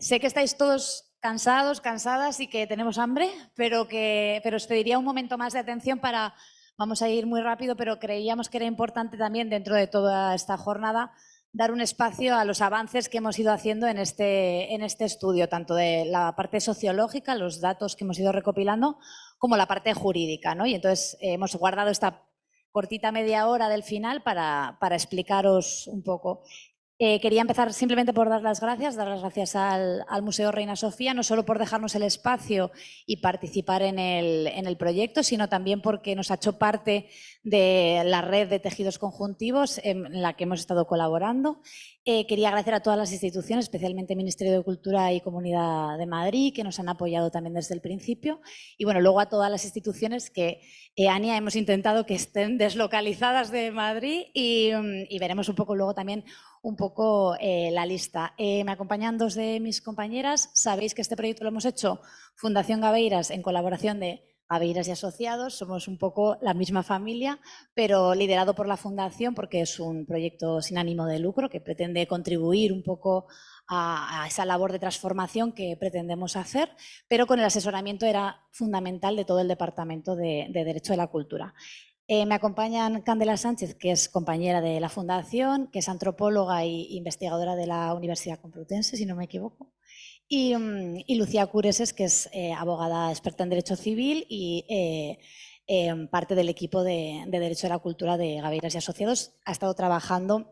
Sé que estáis todos cansados, cansadas y que tenemos hambre, pero os pediría un momento más de atención vamos a ir muy rápido, pero creíamos que era importante también dentro de toda esta jornada dar un espacio a los avances que hemos ido haciendo en este estudio, tanto de la parte sociológica, los datos que hemos ido recopilando, como la parte jurídica, ¿no? Y entonces hemos guardado esta cortita media hora del final para explicaros un poco. Quería empezar simplemente por dar las gracias al Museo Reina Sofía, no solo por dejarnos el espacio y participar en el proyecto, sino también porque nos ha hecho parte de la red de tejidos conjuntivos en la que hemos estado colaborando. Quería agradecer a todas las instituciones, especialmente el Ministerio de Cultura y Comunidad de Madrid, que nos han apoyado también desde el principio. Y bueno, luego a todas las instituciones que, Ania, hemos intentado que estén deslocalizadas de Madrid y veremos un poco luego también la lista. Me acompañan dos de mis compañeras. Sabéis que este proyecto lo hemos hecho Fundación Gabeiras en colaboración de Gabeiras y Asociados. Somos un poco la misma familia, pero liderado por la Fundación porque es un proyecto sin ánimo de lucro que pretende contribuir un poco a esa labor de transformación que pretendemos hacer, pero con el asesoramiento era fundamental de todo el Departamento de Derecho de la Cultura. Me acompañan Candela Sánchez, que es compañera de la Fundación, que es antropóloga e investigadora de la Universidad Complutense, si no me equivoco, y Lucía Cureses, que es abogada experta en Derecho Civil y parte del equipo de Derecho de la Cultura de Gabeiras y Asociados. Ha estado trabajando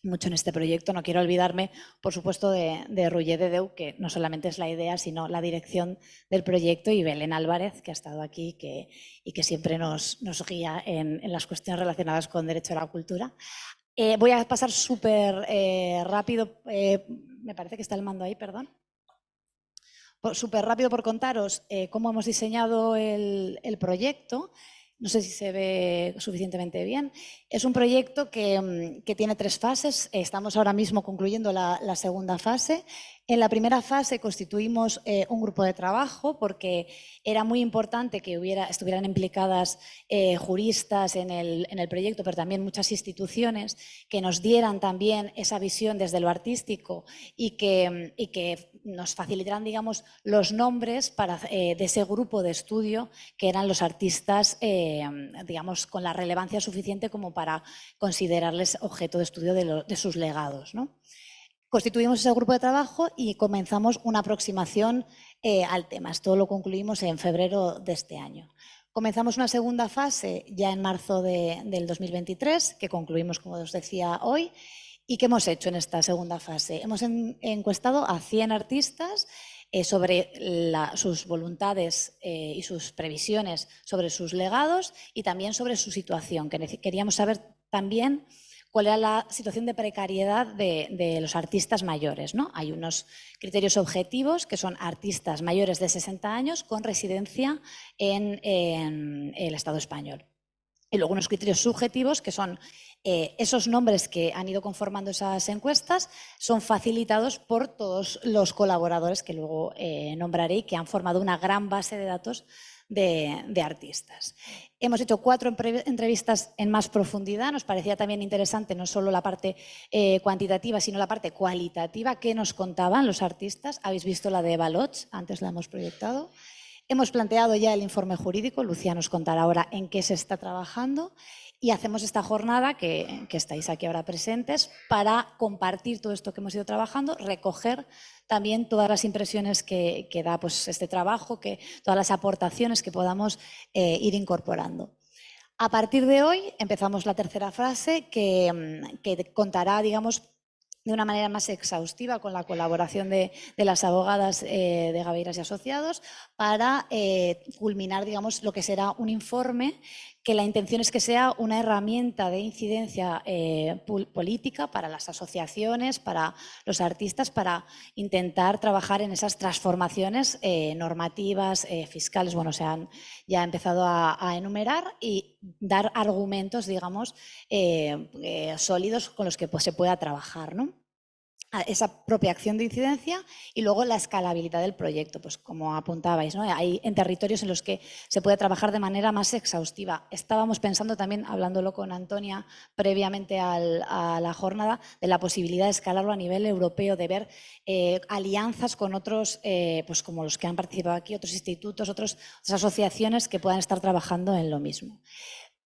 mucho en este proyecto. No quiero olvidarme, por supuesto, de Roger Dedeu, que no solamente es la idea, sino la dirección del proyecto, y Belén Álvarez, que ha estado aquí y que siempre nos guía en las cuestiones relacionadas con derecho a la cultura. Voy a pasar súper rápido, me parece que está el mando ahí, perdón. Súper rápido por contaros cómo hemos diseñado el proyecto. No sé si se ve suficientemente bien. Es un proyecto que tiene 3 fases. Estamos ahora mismo concluyendo la segunda fase. En la primera fase constituimos un grupo de trabajo porque era muy importante que estuvieran implicadas juristas en el proyecto, pero también muchas instituciones que nos dieran también esa visión desde lo artístico y que nos facilitaran, digamos, los nombres de ese grupo de estudio que eran los artistas, digamos, con la relevancia suficiente como para considerarles objeto de estudio de sus legados, ¿no? Constituimos ese grupo de trabajo y comenzamos una aproximación al tema. Esto lo concluimos en febrero de este año. Comenzamos una segunda fase ya en marzo del 2023, que concluimos, como os decía, hoy. ¿Y qué hemos hecho en esta segunda fase? Hemos encuestado a 100 artistas sobre sus voluntades y sus previsiones sobre sus legados y también sobre su situación. Queríamos saber también cuál era la situación de precariedad de los artistas mayores, ¿no? Hay unos criterios objetivos que son artistas mayores de 60 años con residencia en el Estado español. Y luego unos criterios subjetivos que son esos nombres que han ido conformando esas encuestas son facilitados por todos los colaboradores que luego nombraré y que han formado una gran base de datos de artistas. Hemos hecho 4 entrevistas en más profundidad. Nos parecía también interesante no solo la parte cuantitativa, sino la parte cualitativa. ¿Qué nos contaban los artistas? Habéis visto la de Baloch, antes la hemos proyectado. Hemos planteado ya el informe jurídico, Lucía nos contará ahora en qué se está trabajando, y hacemos esta jornada que estáis aquí ahora presentes para compartir todo esto que hemos ido trabajando, recoger también todas las impresiones que da pues, este trabajo, todas las aportaciones que podamos ir incorporando. A partir de hoy empezamos la tercera fase que contará, digamos, de una manera más exhaustiva con la colaboración de las abogadas de Gabeiras y Asociados para culminar, digamos, lo que será un informe que la intención es que sea una herramienta de incidencia política para las asociaciones, para los artistas, para intentar trabajar en esas transformaciones normativas, fiscales. Bueno, se han ya empezado a enumerar y dar argumentos, digamos, sólidos con los que pues, se pueda trabajar, ¿no? esa propia acción de incidencia y luego la escalabilidad del proyecto, pues como apuntabais, ¿no? Hay en territorios en los que se puede trabajar de manera más exhaustiva. Estábamos pensando también, hablándolo con Antonia previamente a la jornada, de la posibilidad de escalarlo a nivel europeo, de ver alianzas con otros, pues como los que han participado aquí, otros institutos, otras asociaciones que puedan estar trabajando en lo mismo.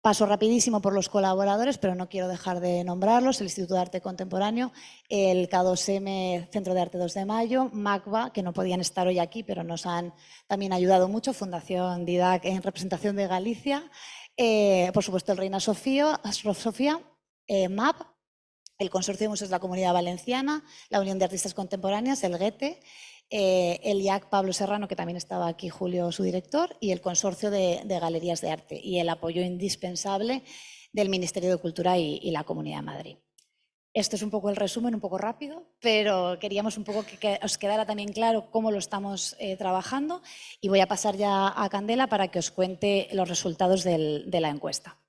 Paso rapidísimo por los colaboradores, pero no quiero dejar de nombrarlos: el Instituto de Arte Contemporáneo, el K2M, Centro de Arte 2 de Mayo, MACBA, que no podían estar hoy aquí, pero nos han también ayudado mucho, Fundación Didac en representación de Galicia, por supuesto el Reina Sofía, MAP, el Consorcio de Museos de la Comunidad Valenciana, la Unión de Artistas Contemporáneas, el GETE, el IAC Pablo Serrano, que también estaba aquí, Julio, su director, y el Consorcio de Galerías de Arte, y el apoyo indispensable del Ministerio de Cultura y la Comunidad de Madrid. Esto es un poco el resumen, un poco rápido, pero queríamos un poco que os quedara también claro cómo lo estamos trabajando, y voy a pasar ya a Candela para que os cuente los resultados de la encuesta.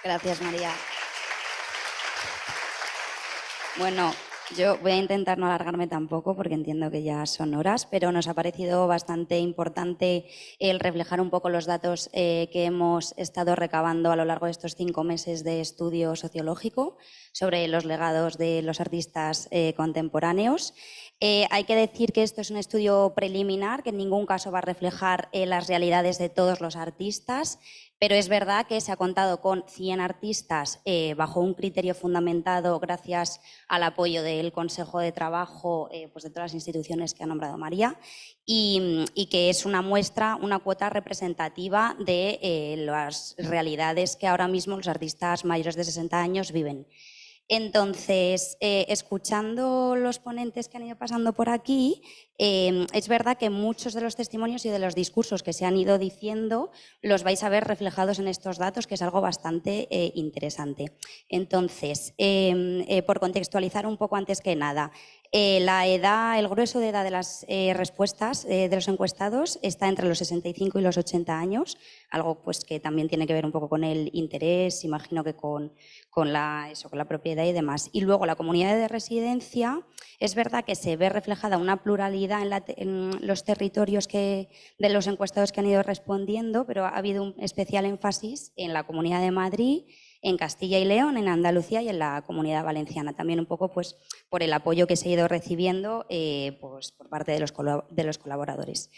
Gracias, María. Bueno, yo voy a intentar no alargarme tampoco porque entiendo que ya son horas, pero nos ha parecido bastante importante el reflejar un poco los datos que hemos estado recabando a lo largo de estos 5 meses de estudio sociológico sobre los legados de los artistas contemporáneos. Hay que decir que esto es un estudio preliminar, que en ningún caso va a reflejar las realidades de todos los artistas, pero es verdad que se ha contado con 100 artistas bajo un criterio fundamentado gracias al apoyo del Consejo de Trabajo pues de todas las instituciones que ha nombrado María, y que es una muestra, una cuota representativa de las realidades que ahora mismo los artistas mayores de 60 años viven. Entonces, escuchando los ponentes que han ido pasando por aquí, es verdad que muchos de los testimonios y de los discursos que se han ido diciendo los vais a ver reflejados en estos datos, que es algo bastante interesante. Entonces, por contextualizar un poco antes que nada, la edad, el grueso de edad de las respuestas de los encuestados está entre los 65 y los 80 años, algo pues que también tiene que ver un poco con el interés, imagino que con la propiedad y demás. Y luego la comunidad de residencia, es verdad que se ve reflejada una pluralidad en los territorios de los encuestados que han ido respondiendo, pero ha habido un especial énfasis en la Comunidad de Madrid, en Castilla y León, en Andalucía y en la Comunidad Valenciana. También un poco pues, por el apoyo que se ha ido recibiendo pues, por parte de los colaboradores.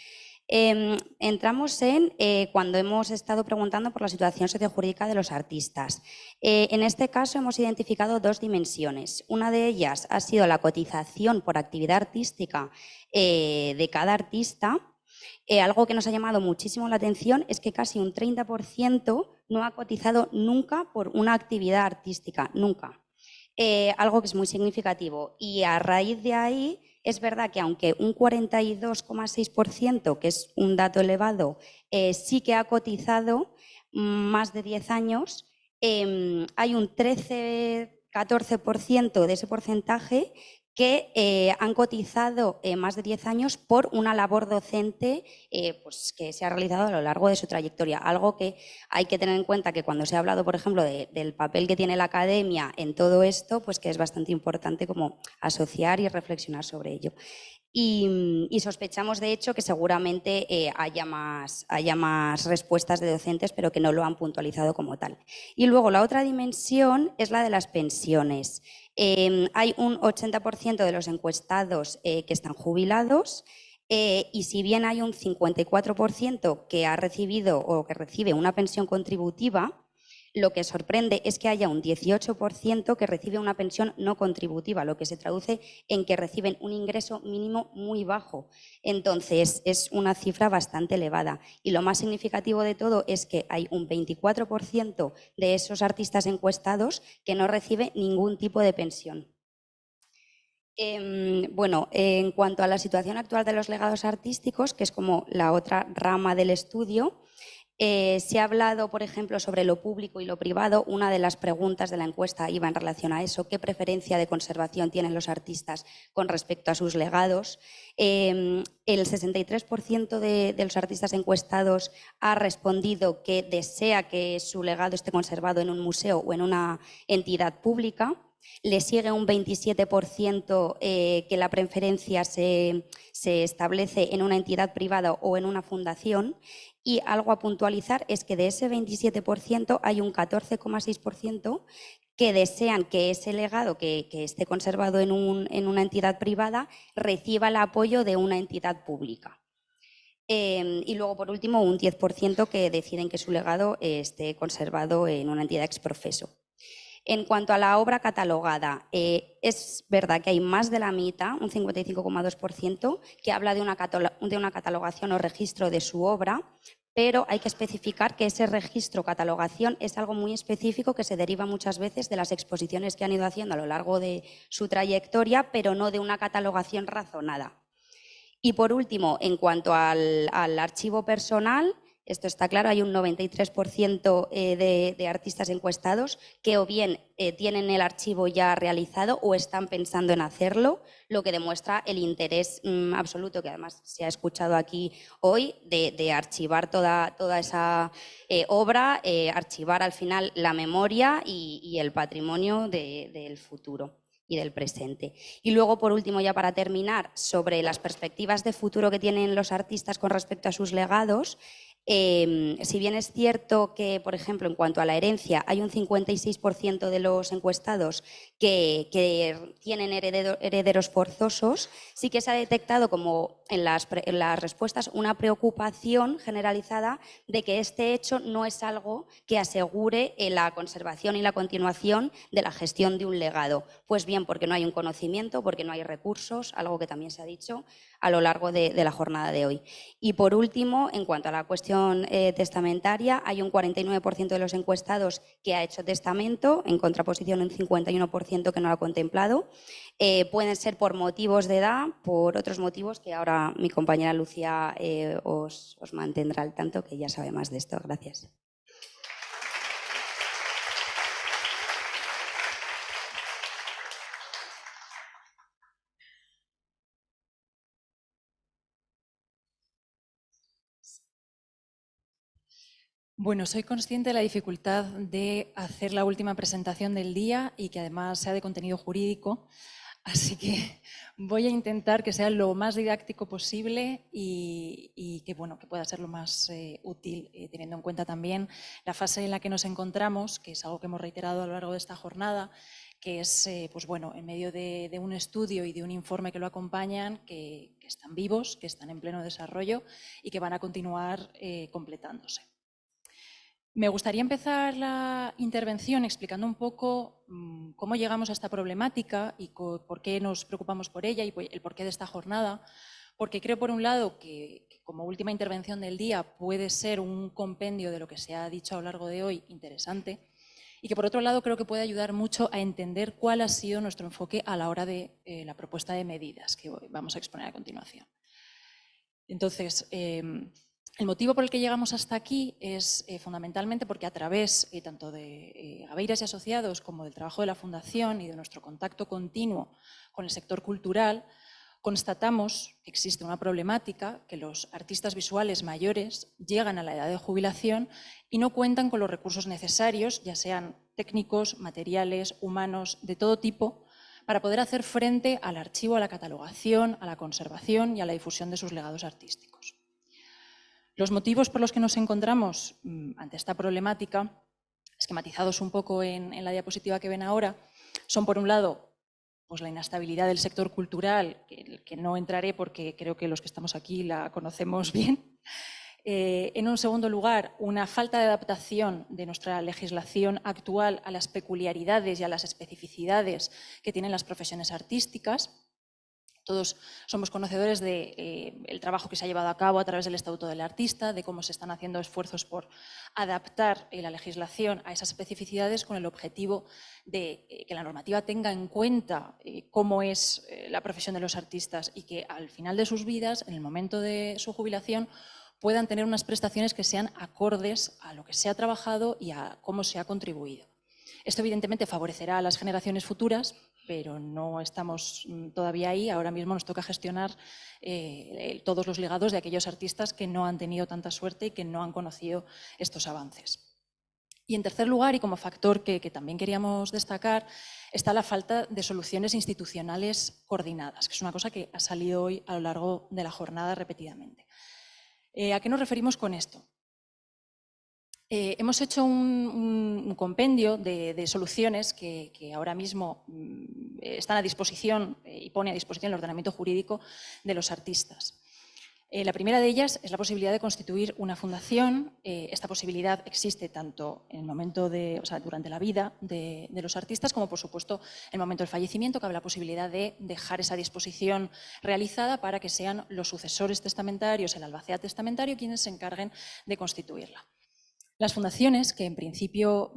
Entramos en cuando hemos estado preguntando por la situación sociojurídica de los artistas. En este caso hemos identificado 2 dimensiones. Una de ellas ha sido la cotización por actividad artística de cada artista. Algo que nos ha llamado muchísimo la atención es que casi un 30% no ha cotizado nunca por una actividad artística, nunca. Algo que es muy significativo, y a raíz de ahí es verdad que aunque un 42,6%, que es un dato elevado, sí que ha cotizado más de 10 años, hay un 13-14% de ese porcentaje que han cotizado más de 10 años por una labor docente pues que se ha realizado a lo largo de su trayectoria. Algo que hay que tener en cuenta, que cuando se ha hablado, por ejemplo, del papel que tiene la academia en todo esto, pues que es bastante importante como asociar y reflexionar sobre ello. Y sospechamos, de hecho, que seguramente haya más respuestas de docentes, pero que no lo han puntualizado como tal. Y luego la otra dimensión es la de las pensiones. Hay un 80% de los encuestados que están jubilados, y si bien hay un 54% que ha recibido o que recibe una pensión contributiva, lo que sorprende es que haya un 18% que recibe una pensión no contributiva, lo que se traduce en que reciben un ingreso mínimo muy bajo. Entonces, es una cifra bastante elevada. Y lo más significativo de todo es que hay un 24% de esos artistas encuestados que no recibe ningún tipo de pensión. Bueno, en cuanto a la situación actual de los legados artísticos, que es como la otra rama del estudio, se ha hablado, por ejemplo, sobre lo público y lo privado. Una de las preguntas de la encuesta iba en relación a eso: ¿qué preferencia de conservación tienen los artistas con respecto a sus legados? El 63% de los artistas encuestados ha respondido que desea que su legado esté conservado en un museo o en una entidad pública. Le sigue un 27% que la preferencia se establece en una entidad privada o en una fundación. Y algo a puntualizar es que de ese 27% hay un 14,6% que desean que ese legado que esté conservado en una entidad privada reciba el apoyo de una entidad pública. Y luego, por último, un 10% que deciden que su legado esté conservado en una entidad ex professo. En cuanto a la obra catalogada, es verdad que hay más de la mitad, un 55,2%, que habla de una catalogación o registro de su obra, pero hay que especificar que ese registro o catalogación es algo muy específico que se deriva muchas veces de las exposiciones que han ido haciendo a lo largo de su trayectoria, pero no de una catalogación razonada. Y por último, en cuanto al archivo personal, esto está claro, hay un 93% de artistas encuestados que o bien tienen el archivo ya realizado o están pensando en hacerlo, lo que demuestra el interés absoluto, que además se ha escuchado aquí hoy, de archivar toda esa obra, archivar al final la memoria y el patrimonio del futuro y del presente. Y luego, por último, ya para terminar, sobre las perspectivas de futuro que tienen los artistas con respecto a sus legados. Si bien es cierto que, por ejemplo, en cuanto a la herencia, hay un 56% de los encuestados que tienen herederos forzosos, sí que se ha detectado como en las respuestas una preocupación generalizada de que este hecho no es algo que asegure la conservación y la continuación de la gestión de un legado. Pues bien, porque no hay un conocimiento, porque no hay recursos, algo que también se ha dicho a lo largo de la jornada de hoy. Y por último, en cuanto a la cuestión testamentaria, hay un 49% de los encuestados que ha hecho testamento, en contraposición a un 51% que no lo ha contemplado. Pueden ser por motivos de edad, por otros motivos que ahora mi compañera Lucía os mantendrá al tanto, que ya sabe más de esto. Gracias. Bueno, soy consciente de la dificultad de hacer la última presentación del día y que además sea de contenido jurídico, así que voy a intentar que sea lo más didáctico posible y que, bueno, que pueda ser lo más útil, teniendo en cuenta también la fase en la que nos encontramos, que es algo que hemos reiterado a lo largo de esta jornada, que es, pues bueno, en medio de un estudio y de un informe que lo acompañan, que están vivos, que están en pleno desarrollo y que van a continuar completándose. Me gustaría empezar la intervención explicando un poco cómo llegamos a esta problemática y por qué nos preocupamos por ella y el porqué de esta jornada, porque creo, por un lado, que como última intervención del día puede ser un compendio de lo que se ha dicho a lo largo de hoy interesante, y que, por otro lado, creo que puede ayudar mucho a entender cuál ha sido nuestro enfoque a la hora de la propuesta de medidas que vamos a exponer a continuación. Entonces, el motivo por el que llegamos hasta aquí es fundamentalmente porque a través tanto de Aveiras y Asociados como del trabajo de la Fundación y de nuestro contacto continuo con el sector cultural, constatamos que existe una problemática, que los artistas visuales mayores llegan a la edad de jubilación y no cuentan con los recursos necesarios, ya sean técnicos, materiales, humanos, de todo tipo, para poder hacer frente al archivo, a la catalogación, a la conservación y a la difusión de sus legados artísticos. Los motivos por los que nos encontramos ante esta problemática, esquematizados un poco en la diapositiva que ven ahora, son, por un lado, pues la inestabilidad del sector cultural, que no entraré porque creo que los que estamos aquí la conocemos bien. En un segundo lugar, una falta de adaptación de nuestra legislación actual a las peculiaridades y a las especificidades que tienen las profesiones artísticas. Todos somos conocedores del trabajo que se ha llevado a cabo a través del Estatuto del Artista, de cómo se están haciendo esfuerzos por adaptar la legislación a esas especificidades con el objetivo de que la normativa tenga en cuenta cómo es la profesión de los artistas y que al final de sus vidas, en el momento de su jubilación, puedan tener unas prestaciones que sean acordes a lo que se ha trabajado y a cómo se ha contribuido. Esto evidentemente favorecerá a las generaciones futuras, pero no estamos todavía ahí. Ahora mismo nos toca gestionar todos los legados de aquellos artistas que no han tenido tanta suerte y que no han conocido estos avances. Y en tercer lugar, y como factor que también queríamos destacar, está la falta de soluciones institucionales coordinadas, que es una cosa que ha salido hoy a lo largo de la jornada repetidamente. ¿A qué nos referimos con esto? Hemos hecho un compendio de soluciones que ahora mismo están a disposición y pone a disposición el ordenamiento jurídico de los artistas. La primera de ellas es la posibilidad de constituir una fundación. Esta posibilidad existe tanto en el momento durante la vida de los artistas, como por supuesto en el momento del fallecimiento, cabe la posibilidad de dejar esa disposición realizada para que sean los sucesores testamentarios, el albacea testamentario, quienes se encarguen de constituirla. Las fundaciones, que en principio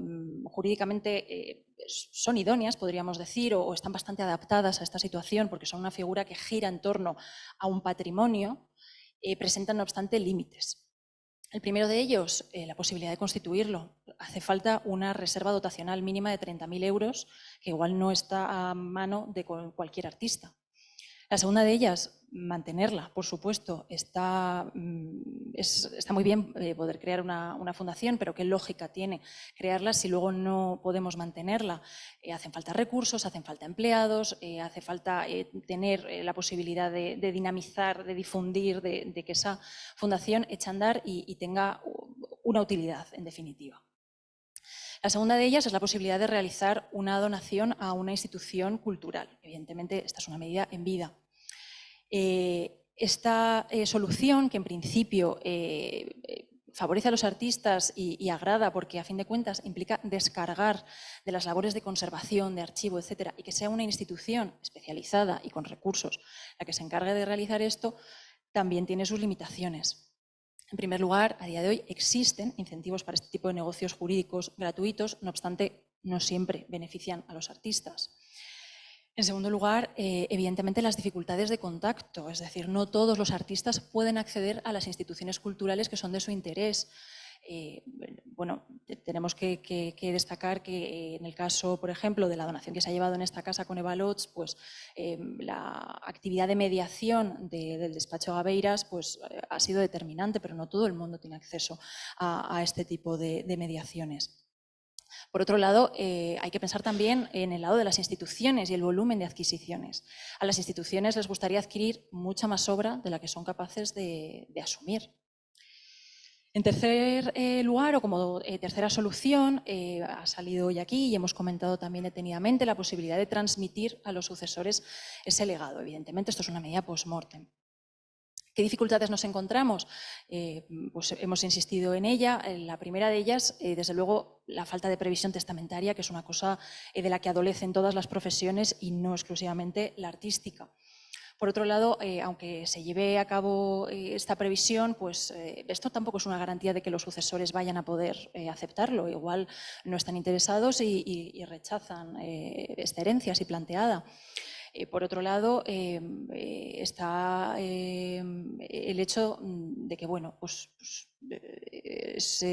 jurídicamente son idóneas, podríamos decir, o están bastante adaptadas a esta situación porque son una figura que gira en torno a un patrimonio, presentan no obstante límites. El primero de ellos, la posibilidad de constituirlo. Hace falta una reserva dotacional mínima de 30.000 euros, que igual no está a mano de cualquier artista. La segunda de ellas, mantenerla, por supuesto. Está muy bien poder crear una fundación, pero ¿qué lógica tiene crearla si luego no podemos mantenerla? Hacen falta recursos, hacen falta empleados, hace falta tener la posibilidad de dinamizar, de difundir, de que esa fundación eche a andar y tenga una utilidad, en definitiva. La segunda de ellas es la posibilidad de realizar una donación a una institución cultural. Evidentemente, esta es una medida en vida. Esta solución, que en principio favorece a los artistas y agrada porque, a fin de cuentas, implica descargar de las labores de conservación, de archivo, etcétera, y que sea una institución especializada y con recursos la que se encargue de realizar esto, también tiene sus limitaciones. En primer lugar, a día de hoy existen incentivos para este tipo de negocios jurídicos gratuitos, no obstante, no siempre benefician a los artistas. En segundo lugar, evidentemente las dificultades de contacto, es decir, no todos los artistas pueden acceder a las instituciones culturales que son de su interés. Bueno, tenemos que destacar que en el caso, por ejemplo, de la donación que se ha llevado en esta casa con Eva Lotz, pues la actividad de mediación del despacho Gabeiras pues, ha sido determinante, pero no todo el mundo tiene acceso a este tipo de mediaciones. Por otro lado, hay que pensar también en el lado de las instituciones y el volumen de adquisiciones. A las instituciones les gustaría adquirir mucha más obra de la que son capaces de asumir. En tercer lugar, o como tercera solución, ha salido hoy aquí y hemos comentado también detenidamente la posibilidad de transmitir a los sucesores ese legado. Evidentemente, esto es una medida post-mortem. ¿Qué dificultades nos encontramos? Pues hemos insistido en ella. La primera de ellas, desde luego, la falta de previsión testamentaria, que es una cosa de la que adolecen todas las profesiones y no exclusivamente la artística. Por otro lado, aunque se lleve a cabo esta previsión, pues esto tampoco es una garantía de que los sucesores vayan a poder aceptarlo. Igual no están interesados y rechazan esta herencia así planteada. Por otro lado, está el hecho de que, bueno, pues es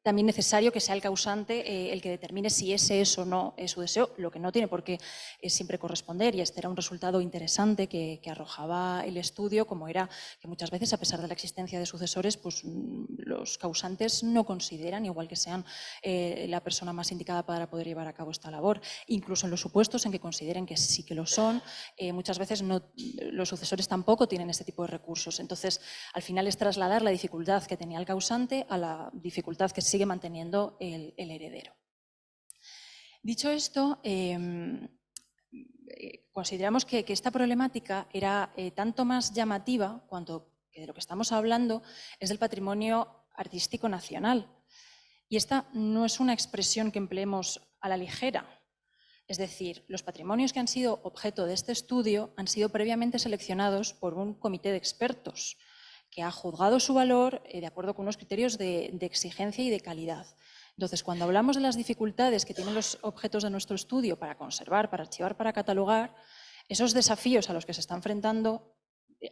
también necesario que sea el causante el que determine si ese es o no es su deseo, lo que no tiene por qué siempre corresponder, y este era un resultado interesante que arrojaba el estudio, como era que muchas veces, a pesar de la existencia de sucesores, pues los causantes no consideran, igual que sean la persona más indicada para poder llevar a cabo esta labor. Incluso en los supuestos en que consideren que sí que lo son, muchas veces los sucesores tampoco tienen este tipo de recursos. Entonces, al final es trasladar la dificultad que tenía el causante a la dificultad que sigue manteniendo el heredero. Dicho esto, consideramos que esta problemática era tanto más llamativa cuanto que de lo que estamos hablando es del patrimonio artístico nacional. Y esta no es una expresión que empleemos a la ligera. Es decir, los patrimonios que han sido objeto de este estudio han sido previamente seleccionados por un comité de expertos que ha juzgado su valor de acuerdo con unos criterios de exigencia y de calidad. Entonces, cuando hablamos de las dificultades que tienen los objetos de nuestro estudio para conservar, para archivar, para catalogar, esos desafíos a los que se está enfrentando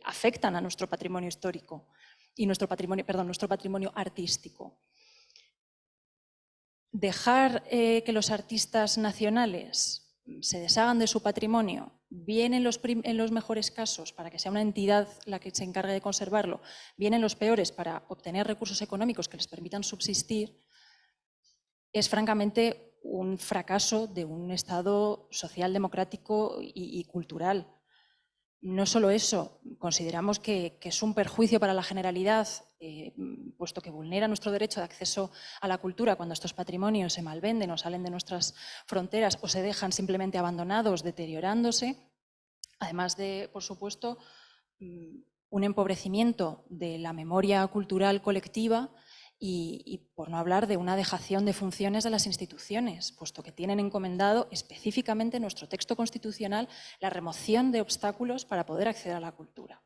afectan a nuestro patrimonio histórico y nuestro patrimonio artístico. Dejar que los artistas nacionales se deshagan de su patrimonio bien en los mejores casos para que sea una entidad la que se encargue de conservarlo, bien en los peores para obtener recursos económicos que les permitan subsistir, es francamente un fracaso de un Estado social, democrático y cultural. No solo eso, consideramos que es un perjuicio para la generalidad, puesto que vulnera nuestro derecho de acceso a la cultura cuando estos patrimonios se malvenden o salen de nuestras fronteras o se dejan simplemente abandonados, deteriorándose. Además de, por supuesto, un empobrecimiento de la memoria cultural colectiva y por no hablar de una dejación de funciones de las instituciones, puesto que tienen encomendado específicamente en nuestro texto constitucional la remoción de obstáculos para poder acceder a la cultura.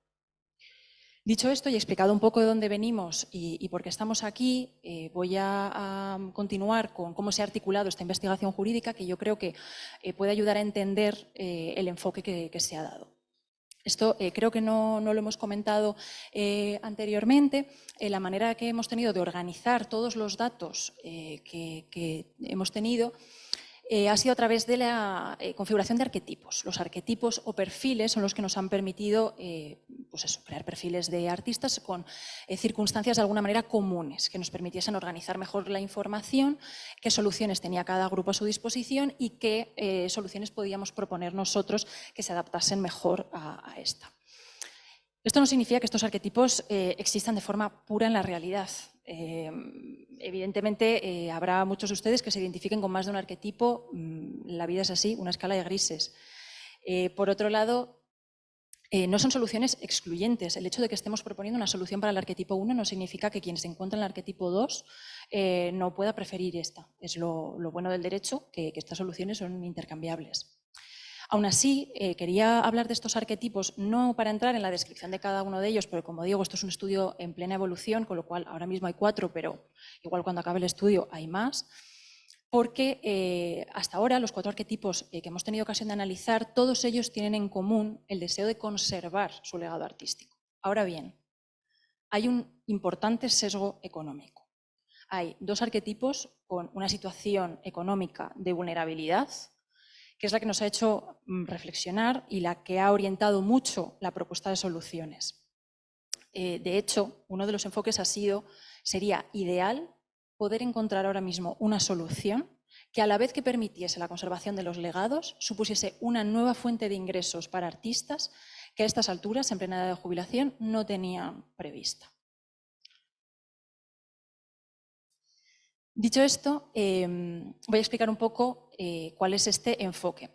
Dicho esto y explicado un poco de dónde venimos y por qué estamos aquí, voy a continuar con cómo se ha articulado esta investigación jurídica, que yo creo que puede ayudar a entender el enfoque que se ha dado. Esto creo que no lo hemos comentado anteriormente. La manera que hemos tenido de organizar todos los datos que hemos tenido ha sido a través de la configuración de arquetipos. Los arquetipos o perfiles son los que nos han permitido pues eso, crear perfiles de artistas con circunstancias de alguna manera comunes, que nos permitiesen organizar mejor la información, qué soluciones tenía cada grupo a su disposición y qué soluciones podíamos proponer nosotros que se adaptasen mejor a esta. Esto no significa que estos arquetipos existan de forma pura en la realidad. Evidentemente, habrá muchos de ustedes que se identifiquen con más de un arquetipo. La vida es así, una escala de grises. Por otro lado, no son soluciones excluyentes. El hecho de que estemos proponiendo una solución para el arquetipo 1 no significa que quien se encuentra en el arquetipo 2 no pueda preferir esta. Es lo bueno del derecho, que estas soluciones son intercambiables. Aún así, quería hablar de estos arquetipos no para entrar en la descripción de cada uno de ellos, porque como digo, esto es un estudio en plena evolución, con lo cual ahora mismo hay 4, pero igual cuando acabe el estudio hay más, porque hasta ahora los 4 arquetipos que hemos tenido ocasión de analizar, todos ellos tienen en común el deseo de conservar su legado artístico. Ahora bien, hay un importante sesgo económico. Hay 2 arquetipos con una situación económica de vulnerabilidad, que es la que nos ha hecho reflexionar y la que ha orientado mucho la propuesta de soluciones. De hecho, uno de los enfoques sería ideal poder encontrar ahora mismo una solución que a la vez que permitiese la conservación de los legados, supusiese una nueva fuente de ingresos para artistas que a estas alturas, en plena edad de jubilación, no tenían prevista. Dicho esto, voy a explicar un poco cuál es este enfoque.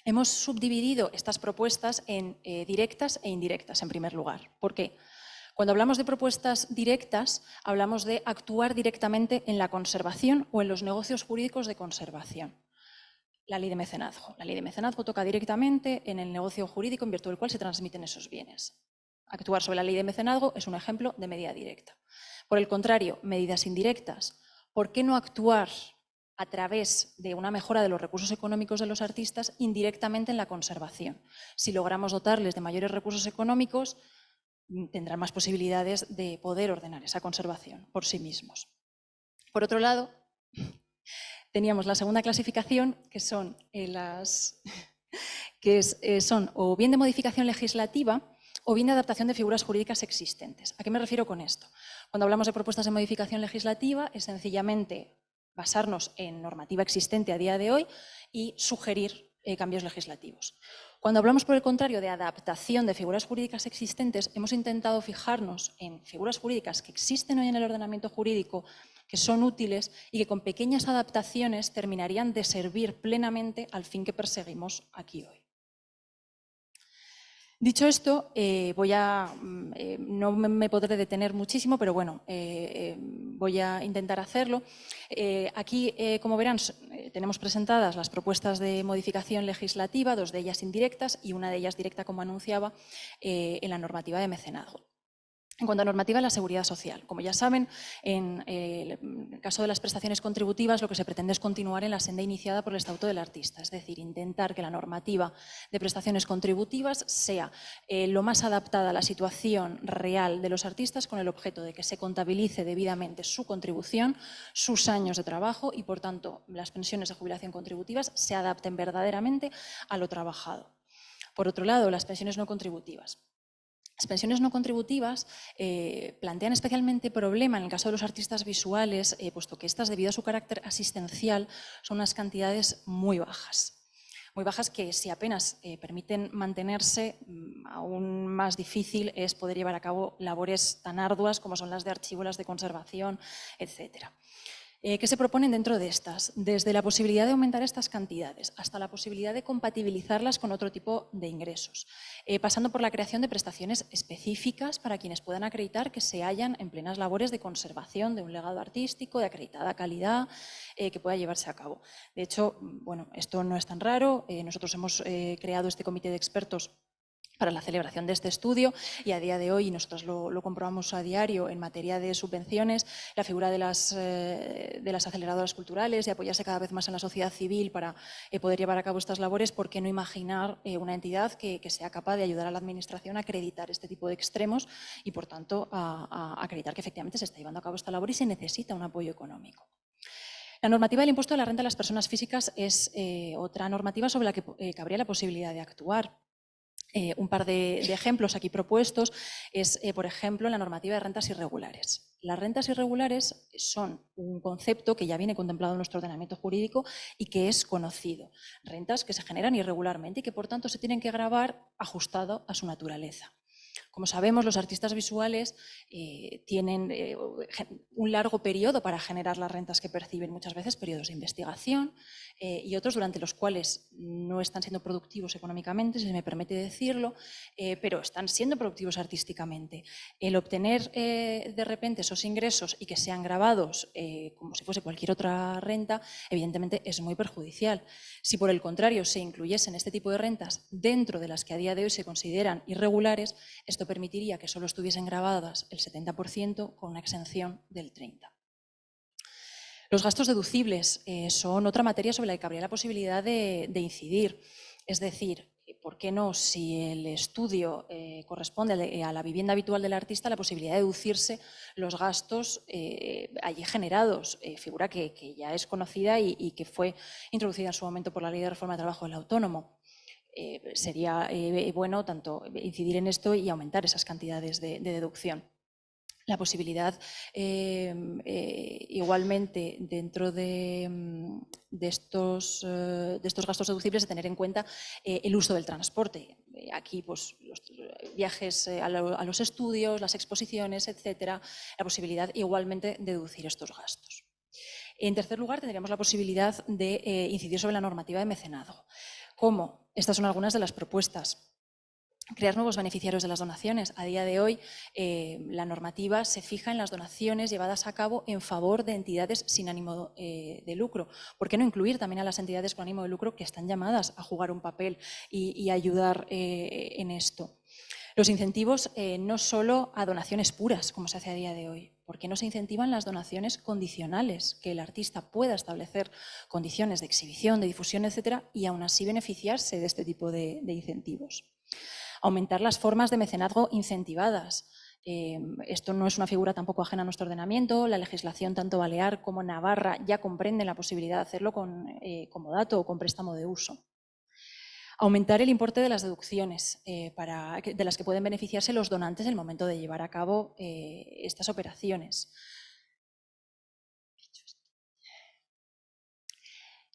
Hemos subdividido estas propuestas en directas e indirectas, en primer lugar. ¿Por qué? Cuando hablamos de propuestas directas, hablamos de actuar directamente en la conservación o en los negocios jurídicos de conservación. La ley de mecenazgo. La ley de mecenazgo toca directamente en el negocio jurídico en virtud del cual se transmiten esos bienes. Actuar sobre la ley de mecenazgo es un ejemplo de medida directa. Por el contrario, medidas indirectas. ¿Por qué no actuar a través de una mejora de los recursos económicos de los artistas indirectamente en la conservación? Si logramos dotarles de mayores recursos económicos, tendrán más posibilidades de poder ordenar esa conservación por sí mismos. Por otro lado, teníamos la segunda clasificación, que son son o bien de modificación legislativa o bien de adaptación de figuras jurídicas existentes. ¿A qué me refiero con esto? Cuando hablamos de propuestas de modificación legislativa, es sencillamente basarnos en normativa existente a día de hoy y sugerir cambios legislativos. Cuando hablamos, por el contrario, de adaptación de figuras jurídicas existentes, hemos intentado fijarnos en figuras jurídicas que existen hoy en el ordenamiento jurídico, que son útiles y que con pequeñas adaptaciones terminarían de servir plenamente al fin que perseguimos aquí hoy. Dicho esto, no me podré detener muchísimo, pero bueno, voy a intentar hacerlo. Aquí, como verán, tenemos presentadas las propuestas de modificación legislativa, 2 de ellas indirectas y una de ellas directa, como anunciaba, en la normativa de mecenazgo. En cuanto a normativa de la seguridad social, como ya saben, en el caso de las prestaciones contributivas lo que se pretende es continuar en la senda iniciada por el Estatuto del Artista, es decir, intentar que la normativa de prestaciones contributivas sea lo más adaptada a la situación real de los artistas con el objeto de que se contabilice debidamente su contribución, sus años de trabajo y, por tanto, las pensiones de jubilación contributivas se adapten verdaderamente a lo trabajado. Por otro lado, las pensiones no contributivas. Las pensiones no contributivas plantean especialmente problema en el caso de los artistas visuales, puesto que estas, debido a su carácter asistencial, son unas cantidades muy bajas. Muy bajas que, si apenas permiten mantenerse, aún más difícil es poder llevar a cabo labores tan arduas como son las de archivo, las de conservación, etcétera. ¿Qué se proponen dentro de estas? Desde la posibilidad de aumentar estas cantidades hasta la posibilidad de compatibilizarlas con otro tipo de ingresos, pasando por la creación de prestaciones específicas para quienes puedan acreditar que se hallan en plenas labores de conservación de un legado artístico de acreditada calidad que pueda llevarse a cabo. De hecho, bueno, esto no es tan raro. Nosotros hemos creado este comité de expertos para la celebración de este estudio y a día de hoy, y nosotros lo comprobamos a diario en materia de subvenciones, la figura de las aceleradoras culturales, de apoyarse cada vez más en la sociedad civil para poder llevar a cabo estas labores. ¿Por qué no imaginar una entidad que sea capaz de ayudar a la Administración a acreditar este tipo de extremos y, por tanto, a acreditar que efectivamente se está llevando a cabo esta labor y se necesita un apoyo económico? La normativa del impuesto de la renta de las personas físicas es otra normativa sobre la que cabría la posibilidad de actuar. Un par de ejemplos aquí propuestos es, por ejemplo, la normativa de rentas irregulares. Las rentas irregulares son un concepto que ya viene contemplado en nuestro ordenamiento jurídico y que es conocido. Rentas que se generan irregularmente y que, por tanto, se tienen que gravar ajustado a su naturaleza. Como sabemos, los artistas visuales tienen un largo periodo para generar las rentas que perciben, muchas veces periodos de investigación y otros durante los cuales no están siendo productivos económicamente, si se me permite decirlo, pero están siendo productivos artísticamente. El obtener de repente esos ingresos y que sean grabados como si fuese cualquier otra renta, evidentemente es muy perjudicial. Si por el contrario se incluyesen este tipo de rentas dentro de las que a día de hoy se consideran irregulares, esto permitiría que solo estuviesen grabadas el 70% con una exención del 30%. Los gastos deducibles son otra materia sobre la que cabría la posibilidad de incidir. Es decir, ¿por qué no, si el estudio corresponde a la vivienda habitual del artista, la posibilidad de deducirse los gastos allí generados? Figura que ya es conocida y que fue introducida en su momento por la Ley de Reforma del Trabajo del Autónomo. Sería bueno tanto incidir en esto y aumentar esas cantidades de deducción. La posibilidad, igualmente, dentro de estos gastos deducibles, de tener en cuenta el uso del transporte. Aquí, pues, los viajes a los estudios, las exposiciones, etcétera, la posibilidad igualmente de deducir estos gastos. En tercer lugar, tendríamos la posibilidad de incidir sobre la normativa de mecenazgo. ¿Cómo? Estas son algunas de las propuestas. Crear nuevos beneficiarios de las donaciones. A día de hoy, la normativa se fija en las donaciones llevadas a cabo en favor de entidades sin ánimo de lucro. ¿Por qué no incluir también a las entidades con ánimo de lucro que están llamadas a jugar un papel y ayudar en esto? Los incentivos no solo a donaciones puras, como se hace a día de hoy. ¿Por qué no se incentivan las donaciones condicionales? Que el artista pueda establecer condiciones de exhibición, de difusión, etcétera, y aún así beneficiarse de este tipo de incentivos. Aumentar las formas de mecenazgo incentivadas. Esto no es una figura tampoco ajena a nuestro ordenamiento. La legislación tanto balear como navarra ya comprende la posibilidad de hacerlo con comodato o con préstamo de uso. Aumentar el importe de las deducciones de las que pueden beneficiarse los donantes en el momento de llevar a cabo estas operaciones.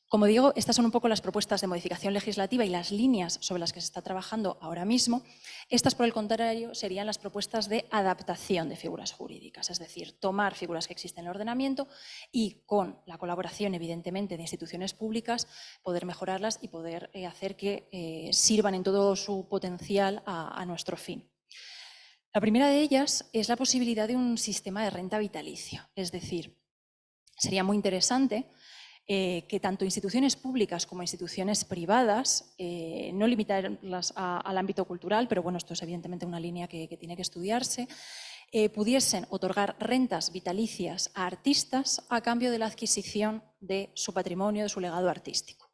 Como digo, estas son un poco las propuestas de modificación legislativa y las líneas sobre las que se está trabajando ahora mismo. Estas, por el contrario, serían las propuestas de adaptación de figuras jurídicas, es decir, tomar figuras que existen en el ordenamiento y, con la colaboración, evidentemente, de instituciones públicas, poder mejorarlas y poder hacer que sirvan en todo su potencial a nuestro fin. La primera de ellas es la posibilidad de un sistema de renta vitalicio, es decir, sería muy interesante que tanto instituciones públicas como instituciones privadas, no limitarlas al ámbito cultural, pero bueno, esto es evidentemente una línea que tiene que estudiarse, pudiesen otorgar rentas vitalicias a artistas a cambio de la adquisición de su patrimonio, de su legado artístico.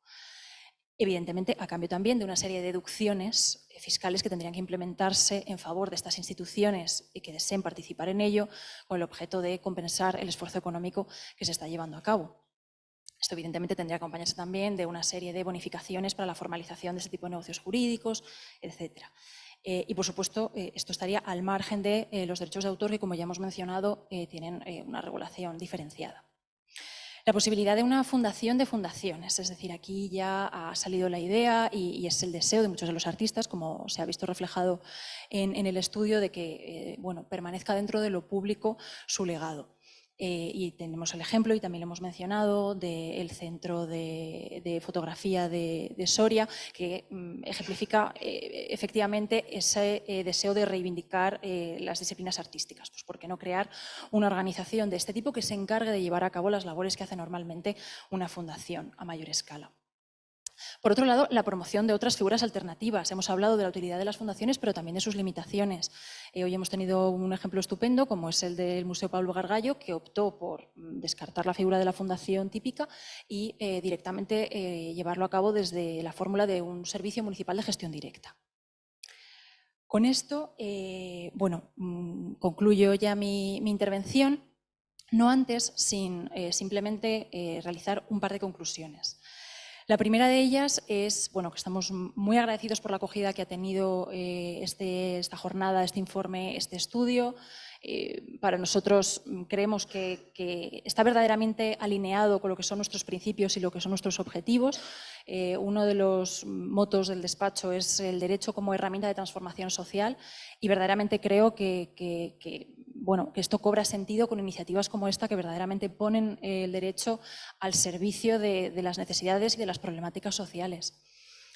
Evidentemente, a cambio también de una serie de deducciones fiscales que tendrían que implementarse en favor de estas instituciones y que deseen participar en ello, con el objeto de compensar el esfuerzo económico que se está llevando a cabo. Esto evidentemente tendría que acompañarse también de una serie de bonificaciones para la formalización de este tipo de negocios jurídicos, etc. Y, por supuesto, esto estaría al margen de los derechos de autor que, como ya hemos mencionado, tienen una regulación diferenciada. La posibilidad de una fundación de fundaciones, es decir, aquí ya ha salido la idea y es el deseo de muchos de los artistas, como se ha visto reflejado en el estudio, de que bueno, permanezca dentro de lo público su legado. Y tenemos el ejemplo, y también lo hemos mencionado, del Centro de Fotografía de Soria, que ejemplifica efectivamente ese deseo de reivindicar las disciplinas artísticas. Pues, ¿por qué no crear una organización de este tipo que se encargue de llevar a cabo las labores que hace normalmente una fundación a mayor escala? Por otro lado, la promoción de otras figuras alternativas. Hemos hablado de la utilidad de las fundaciones, pero también de sus limitaciones. Hoy hemos tenido un ejemplo estupendo, como es el del Museo Pablo Gargallo, que optó por descartar la figura de la fundación típica y directamente llevarlo a cabo desde la fórmula de un servicio municipal de gestión directa. Con esto, bueno, concluyo ya mi intervención, no antes sin simplemente realizar un par de conclusiones. La primera de ellas es bueno, que estamos muy agradecidos por la acogida que ha tenido esta jornada, este informe, este estudio. Para nosotros creemos que está verdaderamente alineado con lo que son nuestros principios y lo que son nuestros objetivos. Uno de los motos del despacho es el derecho como herramienta de transformación social y verdaderamente creo bueno, que esto cobra sentido con iniciativas como esta que verdaderamente ponen el derecho al servicio de las necesidades y de las problemáticas sociales.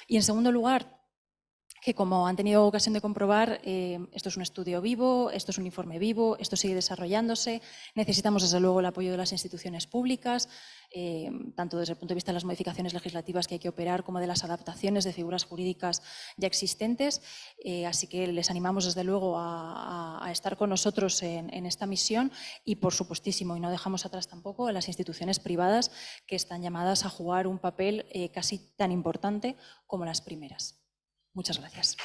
Y en segundo lugar, que como han tenido ocasión de comprobar, esto es un estudio vivo, esto es un informe vivo, esto sigue desarrollándose. Necesitamos, desde luego, el apoyo de las instituciones públicas, tanto desde el punto de vista de las modificaciones legislativas que hay que operar como de las adaptaciones de figuras jurídicas ya existentes. Así que les animamos, desde luego, a estar con nosotros en esta misión y, por supuestísimo, y no dejamos atrás tampoco a las instituciones privadas que están llamadas a jugar un papel casi tan importante como las primeras. Muchas gracias.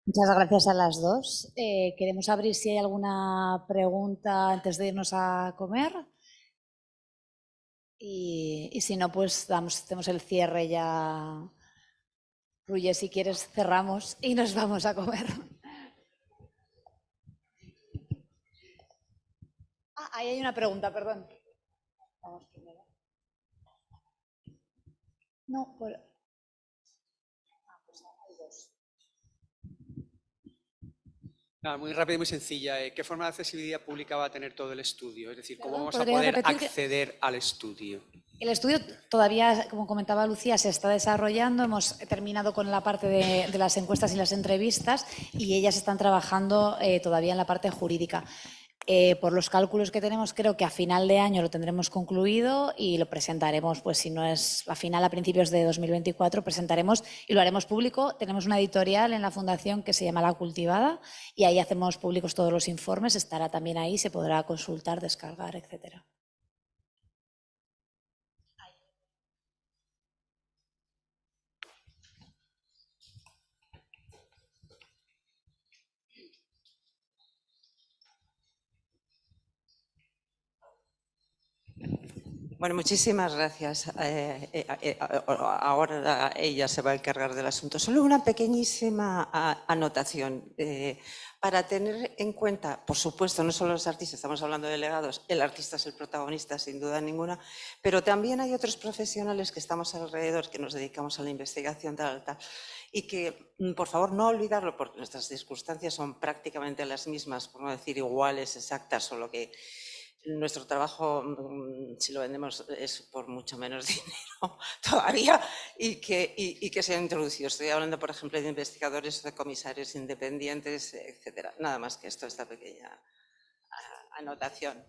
Muchas gracias a las dos. Queremos abrir si hay alguna pregunta antes de irnos a comer. Y si no, pues hacemos el cierre ya. Ruye, si quieres, cerramos y nos vamos a comer. Ahí hay una pregunta, perdón. Vamos primero. No, pues hay dos. Nada, muy rápida y muy sencilla. ¿Qué forma de accesibilidad pública va a tener todo el estudio? Es decir, ¿cómo vamos a poder acceder al estudio? El estudio todavía, como comentaba Lucía, se está desarrollando. Hemos terminado con la parte de las encuestas y las entrevistas y ellas están trabajando todavía en la parte jurídica. Por los cálculos que tenemos, creo que a final de año lo tendremos concluido y lo presentaremos, pues si no es a final, a principios de 2024, presentaremos y lo haremos público. Tenemos una editorial en la Fundación que se llama La Cultivada y ahí hacemos públicos todos los informes, estará también ahí, se podrá consultar, descargar, etcétera. Bueno, muchísimas gracias. Ahora ella se va a encargar del asunto. Solo una pequeñísima anotación. Para tener en cuenta, por supuesto, no solo los artistas, estamos hablando de legados, el artista es el protagonista, sin duda ninguna, pero también hay otros profesionales que estamos alrededor, que nos dedicamos a la investigación, tal, y que, por favor, no olvidarlo, porque nuestras circunstancias son prácticamente las mismas, por no decir iguales, exactas, solo que nuestro trabajo, si lo vendemos, es por mucho menos dinero todavía y que se ha introducido. Estoy hablando, por ejemplo, de investigadores, de comisarios independientes, etcétera. Nada más que esto, esta pequeña anotación.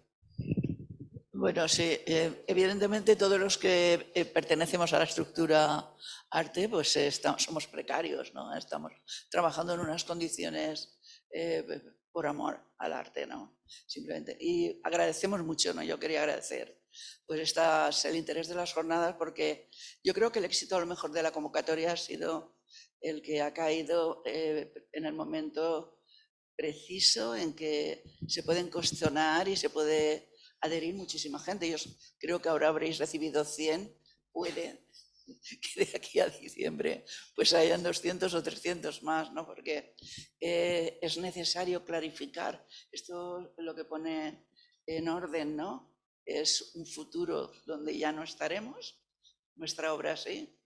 Bueno, sí, evidentemente todos los que pertenecemos a la estructura arte, pues somos precarios, ¿no? Estamos trabajando en unas condiciones por amor al arte, ¿no? Simplemente. Y agradecemos mucho, ¿no? Yo quería agradecer pues está el interés de las jornadas, porque yo creo que el éxito a lo mejor de la convocatoria ha sido el que ha caído en el momento preciso en que se pueden cuestionar y se puede adherir muchísima gente. Yo creo que ahora habréis recibido 100, puede que de aquí a diciembre pues hayan 200 o 300 más, ¿no? Porque es necesario clarificar. Esto lo que pone en orden, ¿no? Es un futuro donde ya no estaremos, nuestra obra sí,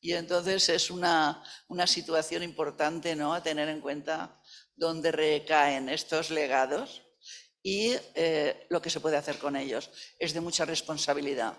y entonces es una situación importante, ¿no?, a tener en cuenta dónde recaen estos legados y lo que se puede hacer con ellos. Es de mucha responsabilidad.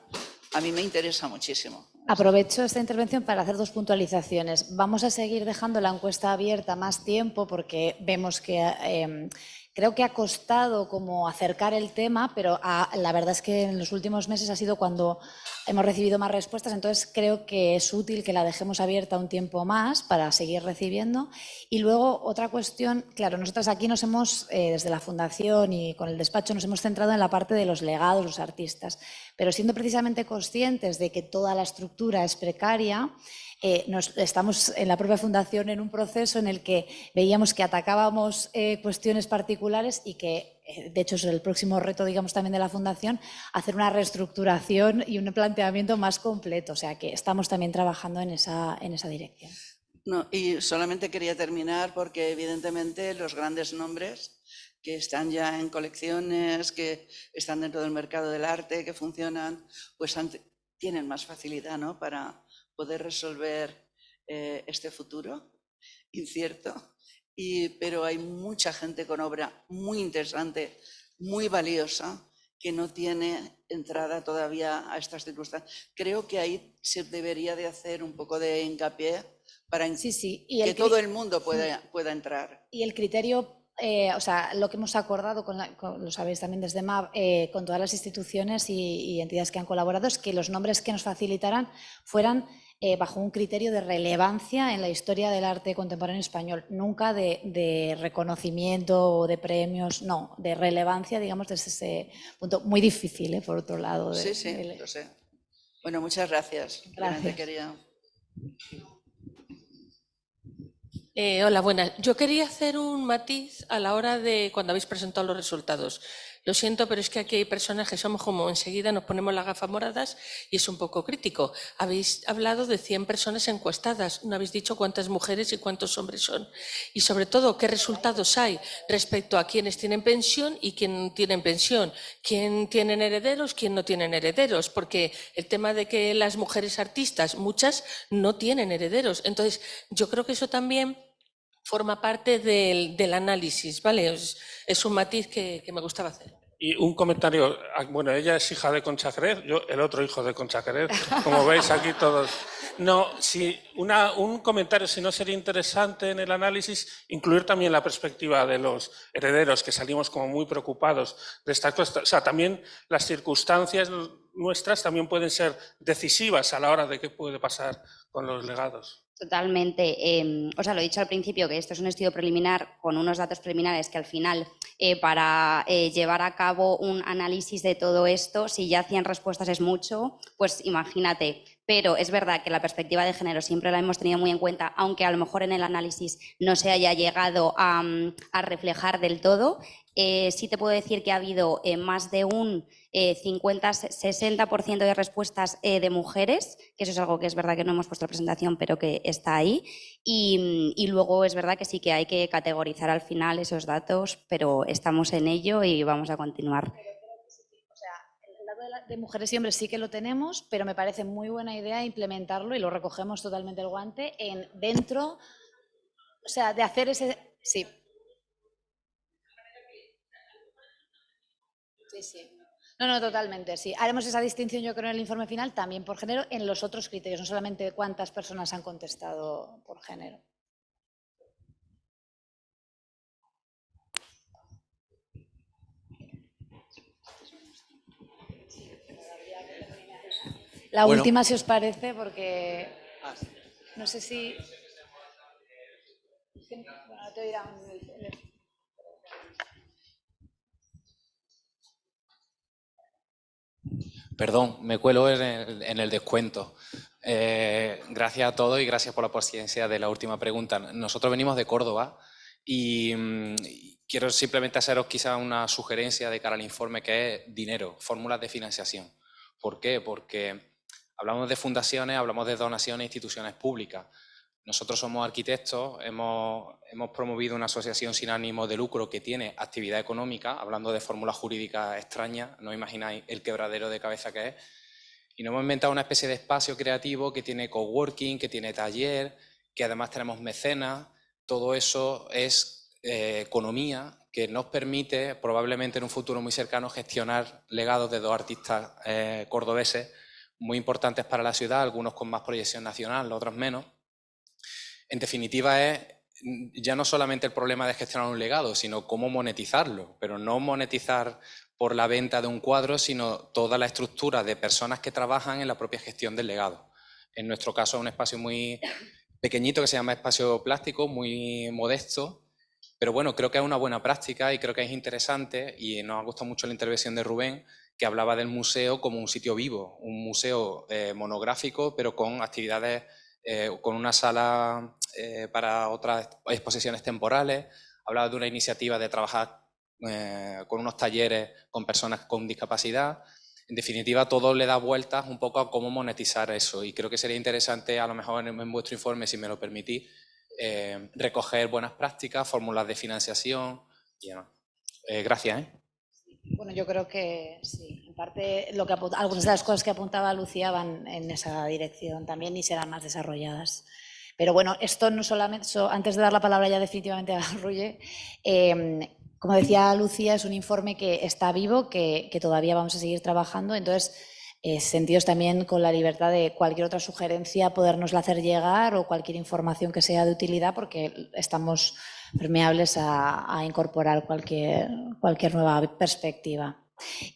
A mí me interesa muchísimo. Aprovecho esta intervención para hacer 2 puntualizaciones. Vamos a seguir dejando la encuesta abierta más tiempo porque vemos que creo que ha costado como acercar el tema, pero la verdad es que en los últimos meses ha sido cuando hemos recibido más respuestas, entonces creo que es útil que la dejemos abierta un tiempo más para seguir recibiendo. Y luego otra cuestión, claro, nosotras aquí nos hemos, desde la Fundación y con el despacho, nos hemos centrado en la parte de los legados, los artistas, pero siendo precisamente conscientes de que toda la estructura es precaria, estamos en la propia Fundación en un proceso en el que veíamos que atacábamos cuestiones particulares y que, de hecho, es el próximo reto, digamos, también de la Fundación, hacer una reestructuración y un planteamiento más completo. O sea, que estamos también trabajando en esa dirección. No, y solamente quería terminar porque, evidentemente, los grandes nombres que están ya en colecciones, que están dentro del mercado del arte, que funcionan, pues tienen más facilidad, ¿no?, para poder resolver este futuro incierto. Pero hay mucha gente con obra muy interesante, muy valiosa, que no tiene entrada todavía a estas circunstancias. Creo que ahí se debería de hacer un poco de hincapié para que todo el mundo pueda entrar. Y el criterio, o sea, lo que hemos acordado, lo sabéis también desde MAB, con todas las instituciones y entidades que han colaborado, es que los nombres que nos facilitaran fueran bajo un criterio de relevancia en la historia del arte contemporáneo español, nunca de reconocimiento o de premios, no, de relevancia, digamos, desde ese punto. Muy difícil, por otro lado. Sí, lo sé. Bueno, muchas gracias. Gracias. Hola, buenas. Yo quería hacer un matiz a la hora de cuando habéis presentado los resultados. Lo siento, pero es que aquí hay personas que somos como enseguida nos ponemos las gafas moradas y es un poco crítico. Habéis hablado de 100 personas encuestadas, no habéis dicho cuántas mujeres y cuántos hombres son. Y sobre todo, qué resultados hay respecto a quienes tienen pensión y quién no tienen pensión, quién tienen herederos, quién no tienen herederos, porque el tema de que las mujeres artistas, muchas, no tienen herederos. Entonces, yo creo que eso también forma parte del análisis, ¿vale? Es un matiz que me gustaba hacer. Y un comentario, bueno, ella es hija de Concha Jerez, yo el otro hijo de Concha Jerez, como veis aquí todos. No, un comentario, si no sería interesante en el análisis incluir también la perspectiva de los herederos, que salimos como muy preocupados de estas cosas. O sea, también las circunstancias nuestras también pueden ser decisivas a la hora de qué puede pasar con los legados. Totalmente. O sea, lo he dicho al principio, que esto es un estudio preliminar con unos datos preliminares que al final, para llevar a cabo un análisis de todo esto, si ya 100 respuestas es mucho, pues imagínate. Pero es verdad que la perspectiva de género siempre la hemos tenido muy en cuenta, aunque a lo mejor en el análisis no se haya llegado a reflejar del todo. Sí te puedo decir que ha habido más de un 50-60% de respuestas de mujeres, que eso es algo que es verdad que no hemos puesto en la presentación, pero que está ahí. Y luego es verdad que sí que hay que categorizar al final esos datos, pero estamos en ello y vamos a continuar. De mujeres y hombres sí que lo tenemos, pero me parece muy buena idea implementarlo y lo recogemos totalmente el guante dentro, o sea, de hacer ese... Sí. Sí. No, totalmente, sí. Haremos esa distinción, yo creo, en el informe final, también por género, en los otros criterios, no solamente cuántas personas han contestado por género. La última, si os parece, porque no sé si... Bueno, te dirán... Perdón, me cuelo en el descuento. Gracias a todos y gracias por la paciencia de la última pregunta. Nosotros venimos de Córdoba y quiero simplemente haceros quizá una sugerencia de cara al informe, que es dinero, fórmulas de financiación. ¿Por qué? Porque hablamos de fundaciones, hablamos de donaciones a instituciones públicas. Nosotros somos arquitectos, hemos promovido una asociación sin ánimo de lucro que tiene actividad económica, hablando de fórmulas jurídicas extrañas, no imagináis el quebradero de cabeza que es, y nos hemos inventado una especie de espacio creativo que tiene coworking, que tiene taller, que además tenemos mecenas. Todo eso es economía que nos permite, probablemente en un futuro muy cercano, gestionar legados de dos artistas cordobeses muy importantes para la ciudad, algunos con más proyección nacional, otros menos. En definitiva, es ya no solamente el problema de gestionar un legado, sino cómo monetizarlo, pero no monetizar por la venta de un cuadro, sino toda la estructura de personas que trabajan en la propia gestión del legado. En nuestro caso es un espacio muy pequeñito que se llama Espacio Plástico, muy modesto, pero bueno, creo que es una buena práctica y creo que es interesante, y nos ha gustado mucho la intervención de Rubén, que hablaba del museo como un sitio vivo, un museo monográfico, pero con actividades, con una sala para otras exposiciones temporales. Hablaba de una iniciativa de trabajar con unos talleres con personas con discapacidad. En definitiva, todo le da vueltas un poco a cómo monetizar eso, y creo que sería interesante, a lo mejor en vuestro informe, si me lo permitís, recoger buenas prácticas, fórmulas de financiación y demás. Gracias. Bueno, yo creo que sí. En parte, algunas de las cosas que apuntaba Lucía van en esa dirección también y serán más desarrolladas. Pero bueno, esto no solamente, antes de dar la palabra ya definitivamente a Ruye, como decía Lucía, es un informe que está vivo, que todavía vamos a seguir trabajando. Entonces, sentidos también con la libertad de cualquier otra sugerencia podernosla hacer llegar, o cualquier información que sea de utilidad, porque estamos permeables a incorporar cualquier nueva perspectiva.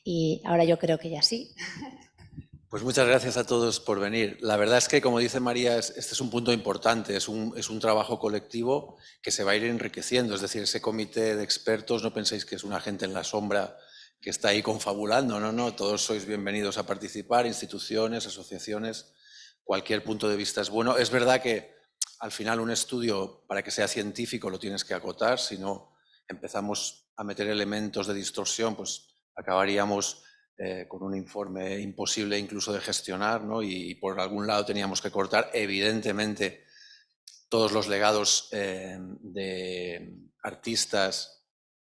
Y ahora yo creo que ya sí. Pues muchas gracias a todos por venir. La verdad es que, como dice María, este es un punto importante, es un trabajo colectivo que se va a ir enriqueciendo. Es decir, ese comité de expertos, no penséis que es una gente en la sombra que está ahí confabulando, no, todos sois bienvenidos a participar, instituciones, asociaciones, cualquier punto de vista es bueno. Es verdad que al final un estudio, para que sea científico, lo tienes que acotar, si no empezamos a meter elementos de distorsión, pues acabaríamos con un informe imposible incluso de gestionar, ¿no? Y por algún lado teníamos que cortar. Evidentemente, todos los legados de artistas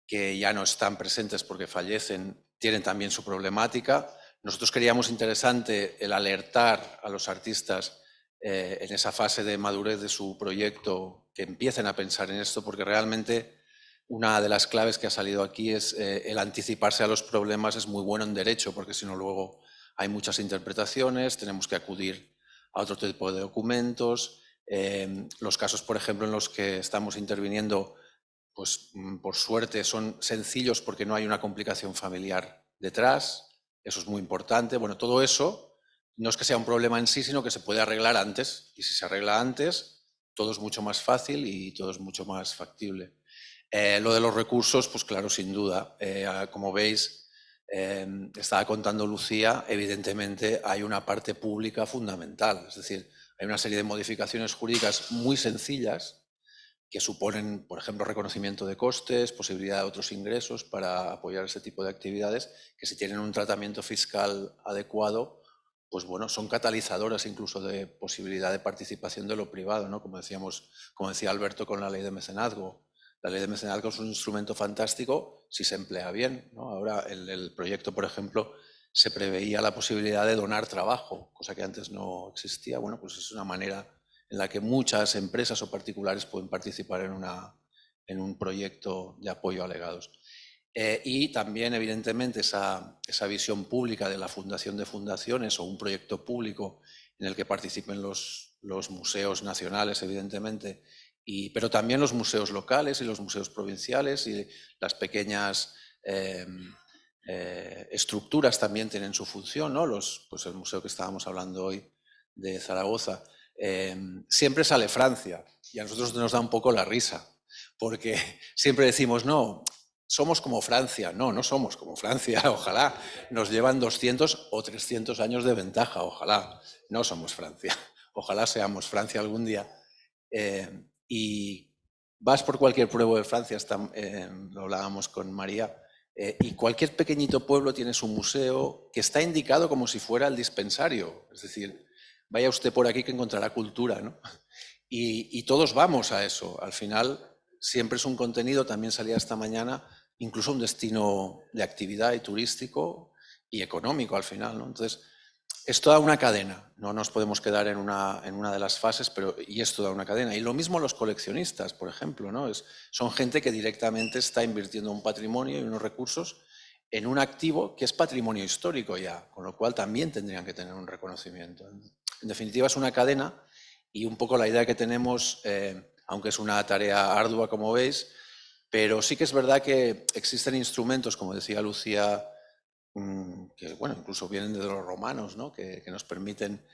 que ya no están presentes porque fallecen tienen también su problemática. Nosotros creíamos interesante el alertar a los artistas en esa fase de madurez de su proyecto, que empiecen a pensar en esto, porque realmente una de las claves que ha salido aquí es el anticiparse a los problemas. Es muy bueno en derecho, porque si no luego hay muchas interpretaciones, tenemos que acudir a otro tipo de documentos. Los casos, por ejemplo, en los que estamos interviniendo, pues por suerte son sencillos porque no hay una complicación familiar detrás. Eso es muy importante. Bueno, todo eso no es que sea un problema en sí, sino que se puede arreglar antes. Y si se arregla antes, todo es mucho más fácil y todo es mucho más factible. Lo de los recursos, pues claro, sin duda. Como veis, estaba contando Lucía, evidentemente hay una parte pública fundamental. Es decir, hay una serie de modificaciones jurídicas muy sencillas que suponen, por ejemplo, reconocimiento de costes, posibilidad de otros ingresos para apoyar ese tipo de actividades, que si tienen un tratamiento fiscal adecuado, pues bueno, son catalizadoras incluso de posibilidad de participación de lo privado, ¿no? Como decía Alberto con la ley de mecenazgo. La ley de mecenazgo es un instrumento fantástico si se emplea bien, ¿no? Ahora, en el proyecto, por ejemplo, se preveía la posibilidad de donar trabajo, cosa que antes no existía. Bueno, pues es una manera en la que muchas empresas o particulares pueden participar en un proyecto de apoyo a legados. Y también, evidentemente, esa visión pública de la fundación de fundaciones o un proyecto público en el que participen los museos nacionales, evidentemente, pero también los museos locales y los museos provinciales, y las pequeñas estructuras también tienen su función, ¿no? Pues el museo que estábamos hablando hoy de Zaragoza. Siempre sale Francia y a nosotros nos da un poco la risa, porque siempre decimos, no, somos como Francia. No, no somos como Francia, ojalá. Nos llevan 200 o 300 años de ventaja, ojalá. No somos Francia. Ojalá seamos Francia algún día. Y vas por cualquier pueblo de Francia, lo hablábamos con María, y cualquier pequeñito pueblo tiene su museo que está indicado como si fuera el dispensario. Es decir, vaya usted por aquí que encontrará cultura, ¿no? Y todos vamos a eso. Al final siempre es un contenido, también salía esta mañana, incluso un destino de actividad y turístico y económico al final, ¿no? Entonces, es toda una cadena, no nos podemos quedar en una de las fases, y es toda una cadena. Y lo mismo los coleccionistas, por ejemplo, ¿no? Son gente que directamente está invirtiendo un patrimonio y unos recursos en un activo que es patrimonio histórico ya, con lo cual también tendrían que tener un reconocimiento. En definitiva, es una cadena y un poco la idea que tenemos, aunque es una tarea ardua, como veis, pero sí que es verdad que existen instrumentos, como decía Lucía, que bueno, incluso vienen de los romanos, ¿no? que nos permiten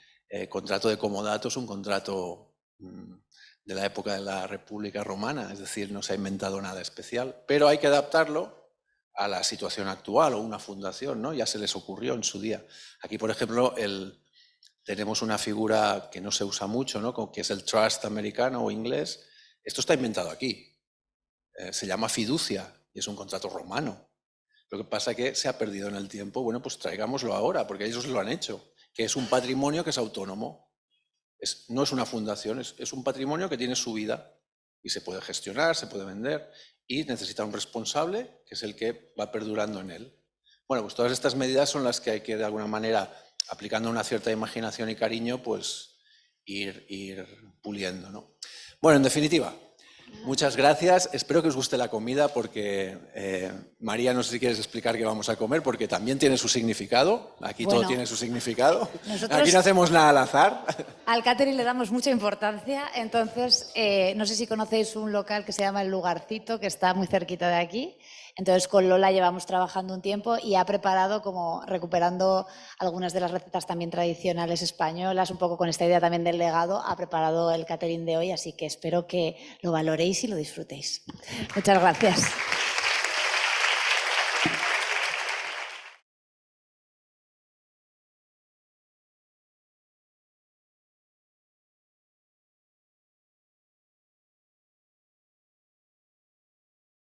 contrato de comodato, es un contrato de la época de la República Romana, es decir, no se ha inventado nada especial, pero hay que adaptarlo a la situación actual o una fundación, ¿no? Ya se les ocurrió en su día. Aquí, por ejemplo, tenemos una figura que no se usa mucho, ¿no? Que es el trust americano o inglés. Esto está inventado aquí. Se llama fiducia y es un contrato romano. Lo que pasa es que se ha perdido en el tiempo. Bueno, pues traigámoslo ahora, porque ellos lo han hecho, que es un patrimonio que es autónomo. No es una fundación, es un patrimonio que tiene su vida y se puede gestionar, se puede vender y necesita un responsable que es el que va perdurando en él. Bueno, pues todas estas medidas son las que hay que, de alguna manera, aplicando una cierta imaginación y cariño, pues ir puliendo, ¿no? Bueno, en definitiva, muchas gracias. Espero que os guste la comida porque, María, no sé si quieres explicar qué vamos a comer porque también tiene su significado. Aquí bueno, todo tiene su significado. Aquí no hacemos nada al azar. Al catering le damos mucha importancia. Entonces, no sé si conocéis un local que se llama El Lugarcito, que está muy cerquita de aquí. Entonces, con Lola llevamos trabajando un tiempo y ha preparado, como recuperando algunas de las recetas también tradicionales españolas, un poco con esta idea también del legado, ha preparado el catering de hoy, así que espero que lo valoréis y lo disfrutéis. Muchas gracias.